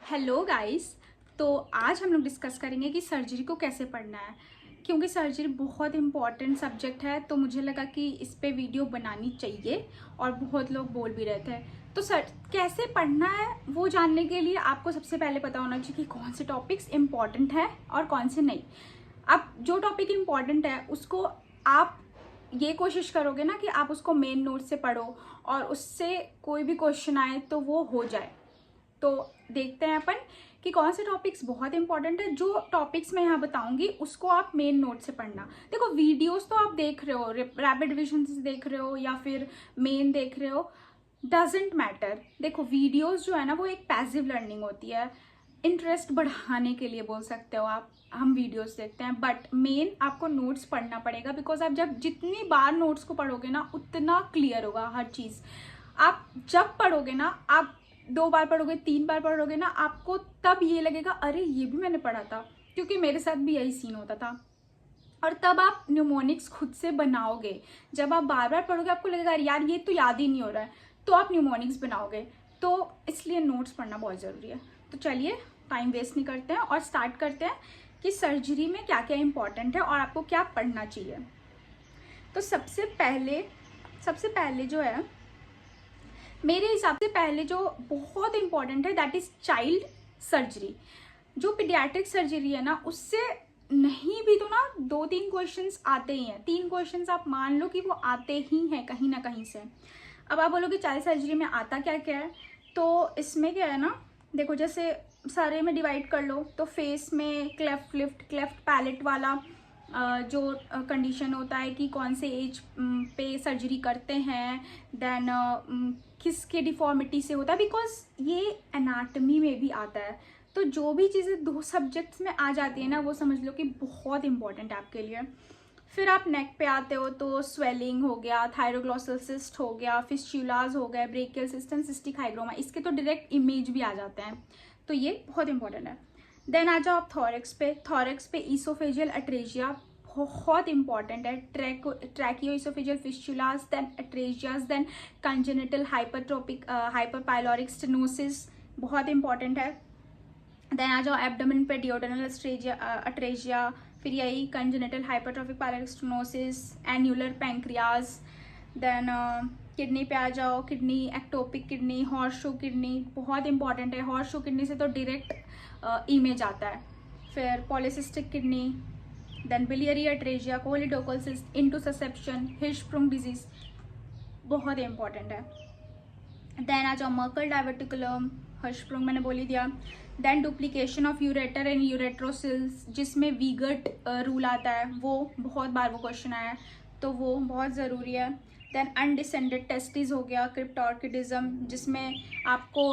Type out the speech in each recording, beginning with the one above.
Hello guys. तो आज हम लोग डिस्कस करेंगे कि सर्जरी को कैसे पढ़ना है, क्योंकि सर्जरी बहुत इंपॉर्टेंट सब्जेक्ट है। तो मुझे लगा कि इस पे वीडियो बनानी चाहिए और बहुत लोग बोल भी रहे थे। तो सर कैसे पढ़ना है वो जानने के लिए आपको सबसे पहले पता होना चाहिए कि कौन से टॉपिक्स इम्पॉर्टेंट है और कौन से नहीं। अब जो टॉपिक इम्पॉर्टेंट है उसको आप ये कोशिश करोगे ना कि आप उसको मेन नोट से पढ़ो और उससे कोई भी क्वेश्चन आए तो वो हो जाए। तो देखते हैं अपन कि कौन से टॉपिक्स बहुत इंपॉर्टेंट है। जो टॉपिक्स मैं यहाँ बताऊंगी उसको आप मेन नोट से पढ़ना। देखो वीडियोस तो आप देख रहे हो, रैपिड रिवीजन से देख रहे हो या फिर मेन देख रहे हो, डजेंट मैटर। देखो वीडियोस जो है ना वो एक पैसिव लर्निंग होती है, इंटरेस्ट बढ़ाने के लिए बोल सकते हो आप। हम वीडियोस देखते हैं बट मेन आपको नोट्स पढ़ना पड़ेगा, बिकॉज आप जब जितनी बार नोट्स को पढ़ोगे ना उतना क्लियर होगा हर चीज़। आप जब पढ़ोगे ना, आप 2 बार पढ़ोगे, 3 बार पढ़ोगे ना, आपको तब ये लगेगा अरे ये भी मैंने पढ़ा था, क्योंकि मेरे साथ भी यही सीन होता था। और तब आप न्यूमोनिक्स खुद से बनाओगे। जब आप बार बार पढ़ोगे आपको लगेगा यार ये तो याद ही नहीं हो रहा है, तो आप न्यूमोनिक्स बनाओगे। तो इसलिए नोट्स पढ़ना बहुत ज़रूरी है। तो चलिए टाइम वेस्ट नहीं करते हैं और स्टार्ट करते हैं कि सर्जरी में क्या क्या इंपॉर्टेंट है और आपको क्या पढ़ना चाहिए। तो सबसे पहले जो है, मेरे हिसाब से पहले जो बहुत इंपॉर्टेंट है दैट इज चाइल्ड सर्जरी। जो पीडियाट्रिक सर्जरी है ना उससे नहीं भी तो ना 2-3 क्वेश्चंस आते ही हैं। 3 क्वेश्चंस आप मान लो कि वो आते ही हैं कहीं ना कहीं से। अब आप बोलोगे चाइल्ड सर्जरी में आता क्या क्या है, तो इसमें क्या है ना, देखो जैसे सारे में डिवाइड कर लो तो फेस में क्लेफ्ट पैलेट वाला जो कंडीशन होता है कि कौन से एज पे सर्जरी करते हैं, देन किसके डिफॉर्मिटी से होता है, बिकॉज ये एनाटमी में भी आता है। तो जो भी चीज़ें 2 सब्जेक्ट्स में आ जाती है ना वो समझ लो कि बहुत इंपॉर्टेंट है आपके लिए। फिर आप नेक पे आते हो तो स्वेलिंग हो गया, थायरोग्लॉसल सिस्ट हो गया, फिस्चुलाज हो गए, brachial cyst and cystic hygroma, इसके तो डायरेक्ट इमेज भी आ जाते हैं। तो ये बहुत इंपॉर्टेंट है। देन आ जाओ आप थॉरेक्स पे ईसोफेजियल अट्रेजिया बहुत इंपॉर्टेंट है। Tracheo oesophageal fistulas, then atresias, then congenital hyperpyloric stenosis बहुत इंपॉर्टेंट है। देन आ जाओ एब्डोमेन पे डिओडेनल अट्रेजिया, फिर यही congenital hypertrophic pyloric stenosis, annular pancreas. Then kidney पे आ जाओ, kidney ectopic kidney, horseshoe kidney बहुत इंपॉर्टेंट है। हॉर्सशू किडनी से तो डायरेक्ट इमेज आता है। फिर polycystic kidney, then biliary atresia, choledochal cyst, intussusception, Hirschsprung disease बहुत इंपॉर्टेंट है। देन आ जाओ मर्कल डायवर्टिकुलम, हिर्शस्प्रुंग मैंने बोल ही दिया। Then duplication of ureter and ureteroceles, जिसमें वीगट रूल आता है, वो बहुत बार वो क्वेश्चन आया है तो वो बहुत ज़रूरी है। देन अनडिसेंडेड टेस्टिस हो गया, क्रिप्टोर्किडिज्म, जिसमें आपको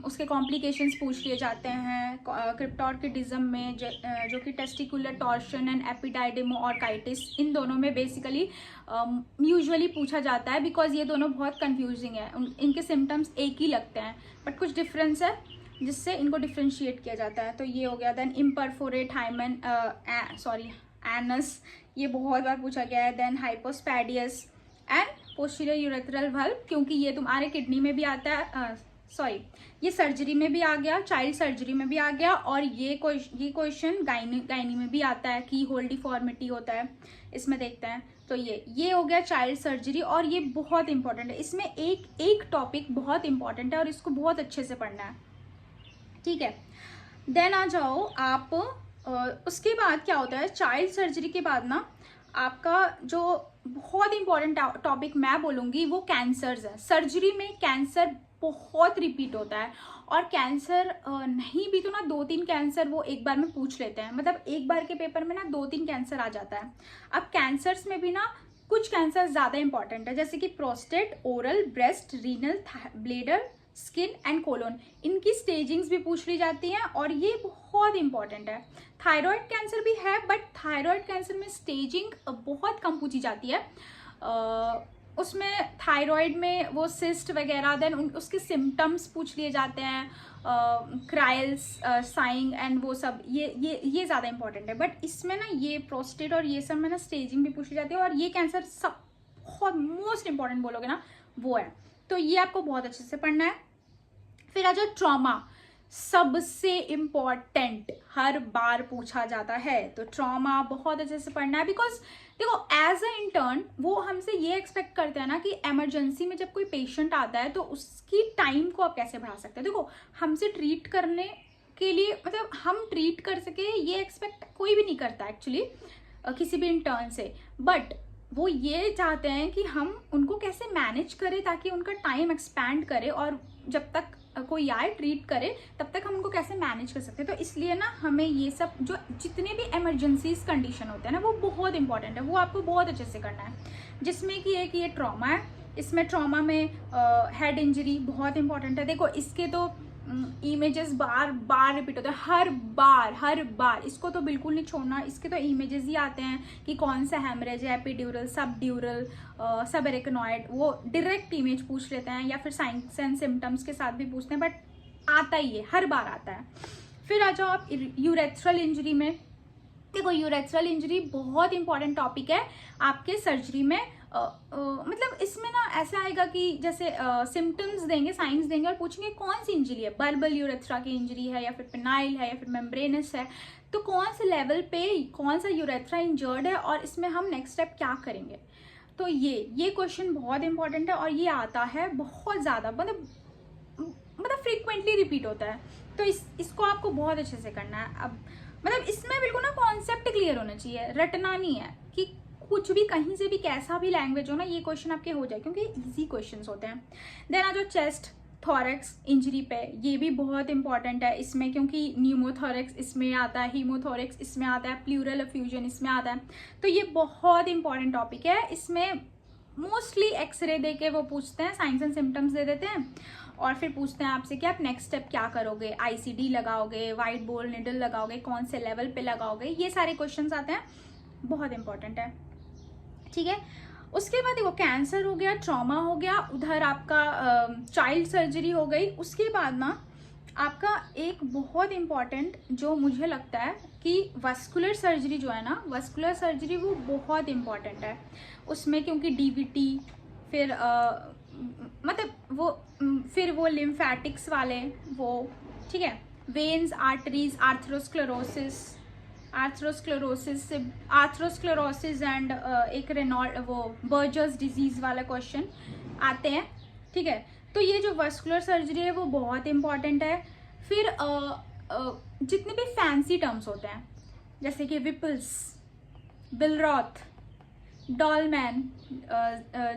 उसके कॉम्प्लिकेशंस पूछ लिए जाते हैं क्रिप्टोर्किडिज्म में, जो कि टेस्टिकुलर टॉर्शन एंड एपिडाइडिमो ऑर्काइटिस, इन दोनों में बेसिकली यूजुअली पूछा जाता है, बिकॉज ये दोनों बहुत कंफ्यूजिंग है। इनके सिम्टम्स एक ही लगते हैं बट कुछ डिफरेंस है जिससे इनको डिफ्रेंशिएट किया जाता है। तो ये हो गया। देन इम्परफोरेट एनस, ये बहुत बार पूछा गया है। Then hypospadias and posterior urethral valve, क्योंकि ये तुम्हारे किडनी में भी आता है, ये सर्जरी में भी आ गया, चाइल्ड सर्जरी में भी आ गया, और ये क्वेश्चन गायनी में भी आता है कि होल डिफॉर्मिटी होता है, इसमें देखते हैं। तो ये हो गया चाइल्ड सर्जरी, और ये बहुत इंपॉर्टेंट है। इसमें एक टॉपिक बहुत इंपॉर्टेंट है और इसको बहुत अच्छे से पढ़ना है, ठीक है। देन आ जाओ आप, उसके बाद क्या होता है चाइल्ड सर्जरी के बाद ना, आपका जो बहुत इंपॉर्टेंट टॉपिक मैं बोलूँगी वो कैंसर्स है। सर्जरी में कैंसर बहुत रिपीट होता है, और कैंसर नहीं भी तो ना 2-3 कैंसर वो एक बार में पूछ लेते हैं, मतलब एक बार के पेपर में ना 2-3 कैंसर आ जाता है। अब कैंसर्स में भी ना कुछ कैंसर ज़्यादा इंपॉर्टेंट है, जैसे कि prostate, oral, breast, renal, bladder, skin and colon, इनकी स्टेजिंग्स भी पूछ ली जाती हैं और ये बहुत इंपॉर्टेंट है। थायराइड कैंसर भी है बट थायराइड कैंसर में स्टेजिंग बहुत कम पूछी जाती है। उसमें थायराइड में वो सिस्ट वगैरह, देन उसके सिम्टम्स पूछ लिए जाते हैं, क्रायल्स, साइंग एंड वो सब, ये ज़्यादा इंपॉर्टेंट है। बट इसमें ना ये प्रोस्टेट और ये सब में ना स्टेजिंग भी पूछी जाती है, और ये कैंसर सब बहुत मोस्ट इंपॉर्टेंट बोलोगे ना वो है। तो ये आपको बहुत अच्छे से पढ़ना है। फिर आ जाओ ट्रॉमा। सबसे इम्पॉर्टेंट हर बार पूछा जाता है, तो ट्रॉमा बहुत अच्छे से पढ़ना है। बिकॉज देखो एज अ इंटर्न वो हमसे ये एक्सपेक्ट करते हैं ना कि इमरजेंसी में जब कोई पेशेंट आता है तो उसकी टाइम को आप कैसे बढ़ा सकते हैं। देखो हमसे ट्रीट करने के लिए मतलब हम ट्रीट कर सके ये एक्सपेक्ट कोई भी नहीं करता एक्चुअली किसी भी इंटर्न से, बट वो ये चाहते हैं कि हम उनको कैसे मैनेज करें ताकि उनका टाइम एक्सपैंड करे, और जब तक कोई आए ट्रीट करे तब तक हम उनको कैसे मैनेज कर सकते हैं। तो इसलिए ना हमें ये सब जो जितने भी इमरजेंसीज कंडीशन होते हैं ना वो बहुत इंपॉर्टेंट है, वो आपको बहुत अच्छे से करना है। जिसमें कि एक ये ट्रॉमा है, इसमें ट्रॉमा में हेड इंजरी बहुत इंपॉर्टेंट है। देखो इसके तो इमेजेस बार बार रिपीट होते हैं, हर बार इसको तो बिल्कुल नहीं छोड़ना। इसके तो इमेजेस ही आते हैं कि कौन सा हेमरेज है, एपिड्यूरल, सबड्यूरल, सबएरेक्नॉइड, वो डायरेक्ट इमेज पूछ लेते हैं या फिर साइंस एंड सिम्टम्स के साथ भी पूछते हैं, बट आता ही है, हर बार आता है। फिर आ जाओ आप यूरेथ्रल इंजरी में। देखो यूरेथ्रल इंजरी बहुत इंपॉर्टेंट टॉपिक है आपके सर्जरी में। मतलब इसमें ना ऐसा आएगा कि जैसे सिम्टम्स देंगे, साइंस देंगे और पूछेंगे कौन सी इंजरी है, बल्बल यूरेथ्रा की इंजरी है या फिर पेनाइल है या फिर मेम्ब्रेनस है, तो कौन से लेवल पे कौन सा यूरेथ्रा इंजर्ड है और इसमें हम नेक्स्ट स्टेप क्या करेंगे। तो ये क्वेश्चन बहुत इंपॉर्टेंट है और ये आता है बहुत ज़्यादा, मतलब फ्रीक्वेंटली रिपीट होता है। तो इसको आपको बहुत अच्छे से करना है। अब मतलब इसमें बिल्कुल ना कॉन्सेप्ट क्लियर होना चाहिए, रटना नहीं है कि कुछ भी कहीं से भी कैसा भी लैंग्वेज हो ना ये क्वेश्चन आपके हो जाए, क्योंकि इजी क्वेश्चंस होते हैं। देन आ जाओ चेस्ट थॉरेक्स इंजरी पे, ये भी बहुत इंपॉर्टेंट है इसमें, क्योंकि न्यूमोथॉरेक्स इसमें आता है, हीमोथॉरेक्स इसमें आता है, प्लूरल एफ्यूजन इसमें आता है। तो ये बहुत इंपॉर्टेंट टॉपिक है। इसमें मोस्टली एक्सरे दे के वो पूछते हैं, साइंस एंड सिम्टम्स दे देते हैं और फिर पूछते हैं आपसे कि आप नेक्स्ट स्टेप क्या करोगे, आईसीडी लगाओगे, वाइट बोल निडल लगाओगे, कौन से लेवल पे लगाओगे, ये सारे क्वेश्चंस आते हैं, बहुत इंपॉर्टेंट है। ठीक है, उसके बाद देखो कैंसर हो गया, ट्रॉमा हो गया, उधर आपका चाइल्ड सर्जरी हो गई। उसके बाद ना आपका एक बहुत इम्पॉर्टेंट जो मुझे लगता है कि वस्कुलर सर्जरी जो है ना, वस्कुलर सर्जरी वो बहुत इम्पॉर्टेंट है उसमें, क्योंकि डीवीटी फिर मतलब वो फिर वो लिम्फेटिक्स वाले वो, ठीक है, वेन्स, आर्टरीज, आर्थरोस्क्लेरोसिस एंड एक रेनॉल्ड वो बर्जर्स डिजीज वाला क्वेश्चन आते हैं। ठीक है, तो ये जो वस्कुलर सर्जरी है वो बहुत इंपॉर्टेंट है। फिर जितने भी फैंसी टर्म्स होते हैं जैसे कि विपल्स, बिलरॉथ, डॉलमैन,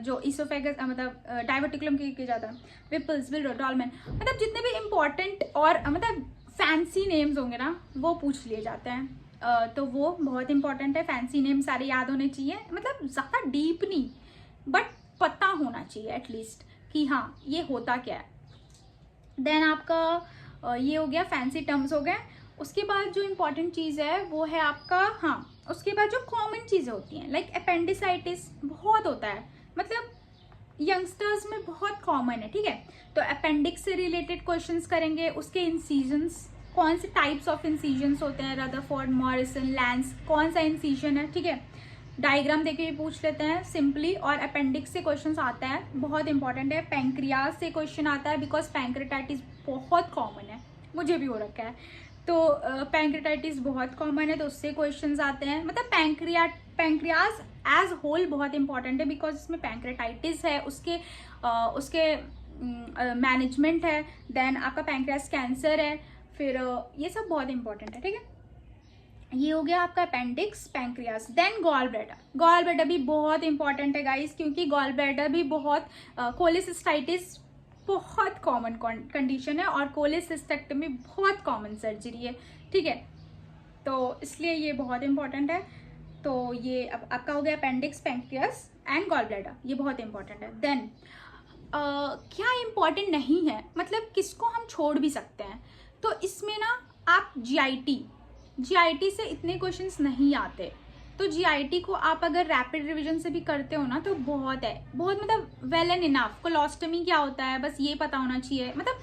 जो इसोफेगस मतलब डाइवर्टिकुलम के जाता है, विपल्स, बिलरॉथ, डॉलमैन, मतलब जितने भी इम्पॉर्टेंट और मतलब फैंसी नेम्स होंगे ना वो पूछ लिए जाते हैं। तो वो बहुत इंपॉर्टेंट है, फैंसी नेम सारे याद होने चाहिए, मतलब ज़्यादा डीप नहीं बट पता होना चाहिए एटलीस्ट कि हाँ ये होता क्या है। देन आपका ये हो गया, फैंसी टर्म्स हो गए। उसके बाद जो इम्पॉर्टेंट चीज़ है वो है आपका, हाँ उसके बाद जो कॉमन चीज़ें होती हैं लाइक अपेंडिसाइटिस बहुत होता है, मतलब यंगस्टर्स में बहुत कॉमन है। ठीक है, तो अपेंडिक्स से रिलेटेड क्वेश्चंस करेंगे। उसके इंसीजन्स, कौन से टाइप्स ऑफ इंसीजन्स होते हैं, रदरफोर्ड, मॉरिसन, लैंस, कौन सा इंसीजन है। ठीक है, डायग्राम देके पूछ लेते हैं सिंपली। और अपेंडिक्स से क्वेश्चंस आता है, बहुत इंपॉर्टेंट है। पैंक्रियाज से क्वेश्चन आता है बिकॉज पैंक्रेटाइटिस बहुत कॉमन है, मुझे भी हो रखा है, तो पैंक्रेटाइटिस बहुत कॉमन है तो उससे क्वेश्चंस आते हैं। मतलब पैंक्रियाज एज होल बहुत इंपॉर्टेंट है बिकॉज इसमें पैंक्रेटाइटिस है, उसके मैनेजमेंट है। देन आपका पैंक्रियाज कैंसर है, फिर ये सब बहुत इंपॉर्टेंट है। ठीक है, ये हो गया आपका appendix, pancreas. Then gall bladder भी बहुत इंपॉर्टेंट है गाइस, क्योंकि गॉल ब्लैडर भी बहुत कोलेसिस्टाइटिस बहुत कॉमन कंडीशन है और कोलेसिस्टेक्टमी बहुत कॉमन सर्जरी है। ठीक है, तो इसलिए ये बहुत इंपॉर्टेंट है। तो ये अब आपका हो गया appendix, pancreas and gall bladder, ये बहुत इंपॉर्टेंट है। देन क्या इंपॉर्टेंट नहीं है, मतलब किसको हम छोड़ भी सकते हैं, तो इसमें ना आप जीआईटी से इतने क्वेश्चंस नहीं आते, तो जीआईटी को आप अगर रैपिड रिवीजन से भी करते हो ना तो बहुत है, बहुत मतलब वेल एंड इनफ। कोलोस्टमी क्या होता है बस ये पता होना चाहिए, मतलब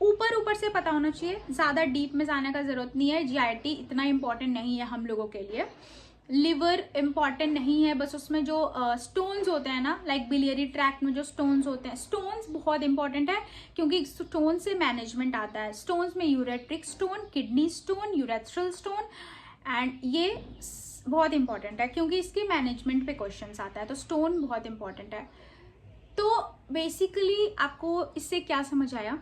ऊपर से पता होना चाहिए, ज़्यादा डीप में जाने का ज़रूरत नहीं है। जीआईटी इतना इंपॉर्टेंट नहीं है हम लोगों के लिए। लिवर इम्पॉर्टेंट नहीं है, बस उसमें जो स्टोन्स होते हैं ना, लाइक बिलियरी ट्रैक्ट में जो स्टोन्स होते हैं, स्टोन्स बहुत इंपॉर्टेंट है क्योंकि स्टोन से मैनेजमेंट आता है। स्टोन्स में ureteric stone, kidney stone, urethral stone, and ये बहुत इंपॉर्टेंट है क्योंकि इसके मैनेजमेंट पे क्वेश्चंस आता है, तो स्टोन बहुत इंपॉर्टेंट है। तो बेसिकली आपको इससे क्या समझ आया?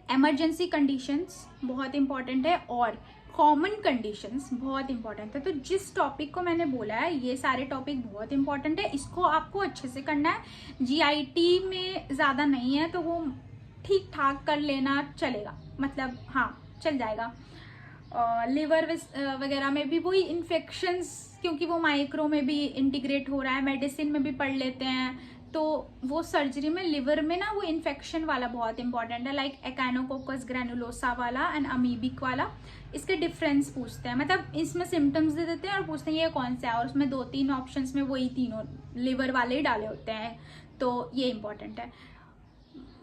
इमरजेंसी कंडीशंस बहुत इंपॉर्टेंट है और कॉमन कंडीशंस बहुत इंपॉर्टेंट है। तो जिस टॉपिक को मैंने बोला है ये सारे टॉपिक बहुत इंपॉर्टेंट है, इसको आपको अच्छे से करना है। जीआईटी में ज़्यादा नहीं है तो वो ठीक ठाक कर लेना चलेगा, मतलब हाँ चल जाएगा। लिवर वगैरह में भी वही इन्फेक्शंस, क्योंकि वो माइक्रो में भी इंटीग्रेट हो रहा है, मेडिसिन में भी पढ़ लेते हैं, तो वो सर्जरी में लिवर में ना वो इन्फेक्शन वाला बहुत इंपॉर्टेंट है, लाइक एकाइनोकोकस ग्रैनुलोसा वाला एंड अमीबिक वाला। इसके डिफरेंस पूछते हैं, मतलब इसमें सिम्टम्स दे देते हैं और पूछते हैं ये कौन सा है, और उसमें 2-3 ऑप्शंस में वही तीनों लिवर वाले ही डाले होते हैं, तो ये इंपॉर्टेंट है।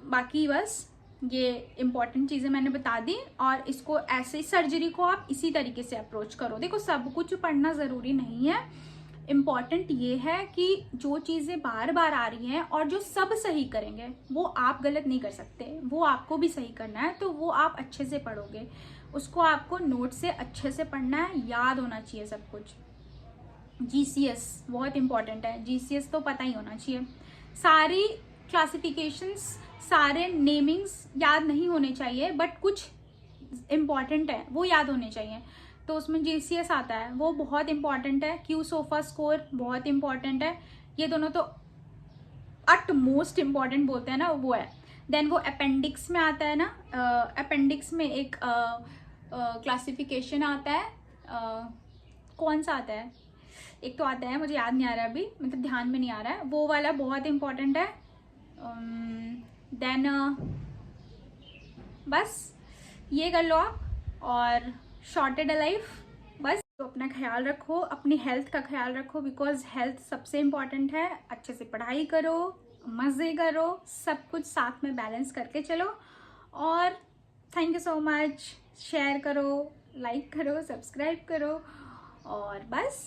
बाकी बस ये इंपॉर्टेंट चीज़ें मैंने बता दी, और इसको ऐसे सर्जरी को आप इसी तरीके से अप्रोच करो। देखो सब कुछ पढ़ना ज़रूरी नहीं है, इम्पॉर्टेंट ये है कि जो चीज़ें बार बार आ रही हैं और जो सब सही करेंगे वो आप गलत नहीं कर सकते, वो आपको भी सही करना है, तो वो आप अच्छे से पढ़ोगे, उसको आपको नोट से अच्छे से पढ़ना है, याद होना चाहिए सब कुछ। जीसीएस बहुत इंपॉर्टेंट है, जीसीएस तो पता ही होना चाहिए। सारी क्लासिफिकेशंस, सारे नेमिंग्स याद नहीं होने चाहिए, बट कुछ इम्पॉर्टेंट है वो याद होने चाहिए, तो उसमें जीसीएस आता है, वो बहुत इंपॉर्टेंट है। क्यू सोफा स्कोर बहुत इंपॉर्टेंट है, ये दोनों तो अट मोस्ट इम्पॉर्टेंट बोलते हैं ना, वो है। देन वो अपेंडिक्स में आता है ना, अपेंडिक्स में एक क्लासिफिकेशन आता है, कौन सा आता है, एक तो आता है मुझे याद नहीं आ रहा अभी, मतलब ध्यान में नहीं आ रहा है, वो वाला बहुत इंपॉर्टेंट है। देन बस ये कर लो आप, और शॉर्टेड अ लाइफ। बस तो अपना ख्याल रखो, अपनी हेल्थ का ख्याल रखो, बिकॉज हेल्थ सबसे इम्पॉर्टेंट है। अच्छे से पढ़ाई करो, मज़े करो, सब कुछ साथ में बैलेंस करके चलो। और thank you so much, share करो, लाइक करो, सब्सक्राइब करो, और बस